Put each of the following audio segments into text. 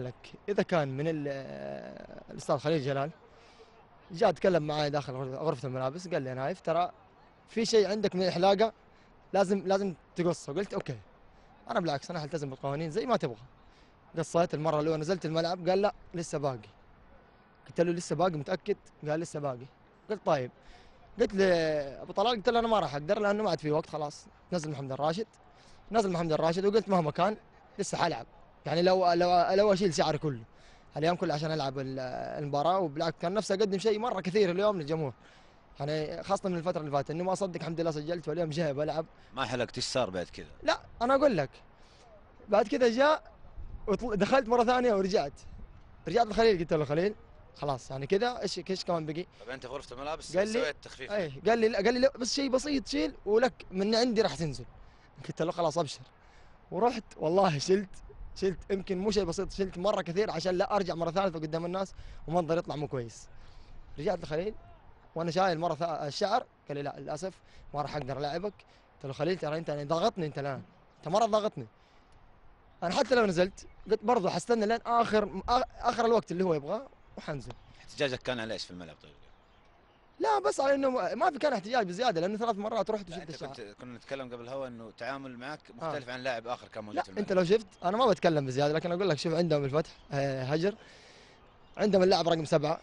لك اذا كان من الاستاذ خليل جلال جاء تكلم معي داخل غرفه الملابس، قال لي نايف ترى في شيء عندك من الحلاقه لازم تقصه. قلت اوكي، انا بالعكس انا هلتزم بالقوانين زي ما تبغى. قصيت المره الاولى، نزلت الملعب قال لا لسه باقي. قلت له لسه باقي متاكد؟ قال لسه باقي. قلت طيب. قلت له ابو طلال، قلت له انا ما راح اقدر لانه ما عاد في وقت، خلاص نزل محمد الراشد. نزل محمد الراشد وقلت مهما كان لسه حلعب. يعني لو اشيل شعري كله اليوم كله عشان العب المباراه، وبالعكس كان نفسي اقدم شيء مره كثير اليوم للجمهور، يعني خاصه من الفتره اللي فاتت انه ما اصدق الحمد لله سجلت، واليوم جاي بلعب. ما حلقت ايش صار بعد كذا؟ لا انا اقول لك، بعد كذا جاء دخلت مره ثانيه رجعت لخليل، قلت له خليل خلاص يعني كذا، ايش كمان بقي؟ طب انت في غرفه الملابس قال لي سويت تخفيف اي، يعني؟ قال لي لا بس شيء بسيط شيل ولك من عندي راح تنزل. قلت له خلاص ابشر. ورحت والله شلت يمكن مو شيء بسيط، شلت مره كثير عشان لا ارجع مره ثالثه قدام الناس ومنظر يطلع مو كويس. رجعت لخليل وانا شايل مره الشعر، قال لي لا للاسف ما راح اقدر العبك. قلت له خليل ترى انت يعني ضغطني انت الان، انت مره ضغطني. انا حتى لو نزلت قلت برضه حستنى لين اخر الوقت اللي هو يبغاه وحنزل. احتجاجك كان على ايش في الملعب طيب؟ لا بس على انه ما في كان احتجاج بزياده، لانه 3 مرات رحت لا وشلت انت الشعر. كنا نتكلم قبل الهوا انه تعامل معك اه مختلف عن لاعب اخر كان موجود لا في انت الملعب. لو شفت انا ما بتكلم بزياده، لكن اقول لك شوف عندهم الفتح هجر، عندهم اللاعب رقم 7،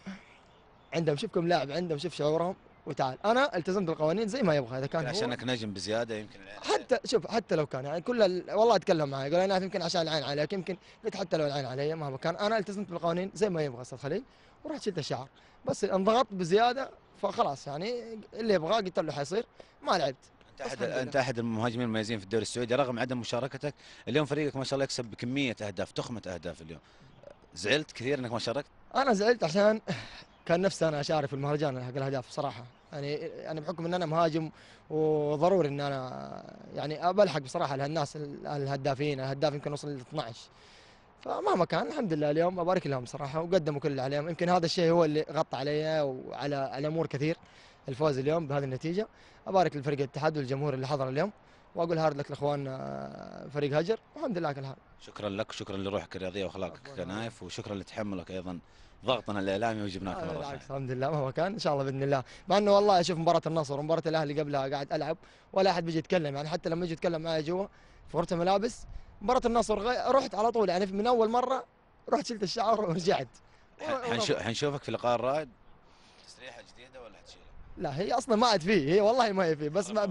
عندهم شوف كم لاعب عندهم، شوف شعورهم. وتعال انا التزمت بالقوانين زي ما يبغى، اذا يمكن كان هو عشانك نجم بزياده يمكن العين عليه. حتى شوف حتى لو كان يعني والله اتكلم معي يقول انا يمكن عشان العين عليك، يمكن قلت حتى لو العين علي مهما كان انا التزمت بالقوانين زي ما يبغى استاذ خليل، ورحت شلت الشعر. بس انضغطت بزياده فخلاص يعني اللي يبغاه قلت له حيصير، ما لعبت. بس الحمد لله. انت احد المهاجمين المميزين في الدوري السعودي رغم عدم مشاركتك. اليوم فريقك ما شاء الله يكسب بكميه اهداف، تخمه اهداف اليوم. زعلت كثير انك ما شاركت؟ انا زعلت عشان كان نفسي انا اشارك في المهرجان حق الاهداف بصراحه، يعني بحكم ان انا مهاجم وضروري ان انا يعني بلحق بصراحه لهالناس الهدافين، الهداف يمكن وصل ل 12. فمهما كان الحمد لله اليوم ابارك لهم صراحه، وقدموا كل اللي عليهم. يمكن هذا الشيء هو اللي غطى علي وعلى امور كثير، الفوز اليوم بهذه النتيجه. ابارك لفريق الاتحاد والجمهور اللي حضر اليوم، واقول هارد لك لاخوان فريق هجر، والحمد لله على كل حال. شكرا لك وشكرا لروحك الرياضيه واخلاقك كنايف، وشكرا لتحملك ايضا ضغطنا الاعلامي وجبناك مره بالعكس ثانيه. الحمد لله مهما كان ان شاء الله باذن الله. مع انه والله اشوف مباراه النصر ومباراه الاهلي قبلها قاعد العب ولا احد بيجي يتكلم، يعني حتى لما يجي يتكلم معي جوا في غرفه الملابس. مباراه النصر رحت على طول، يعني من اول مره رحت شلت الشعر ورجعت. حنشوفك في لقاء الرائد تسريحه جديده ولا حتشيلها؟ لا هي اصلا ما عاد فيه، هي والله ما هي فيه، بس ما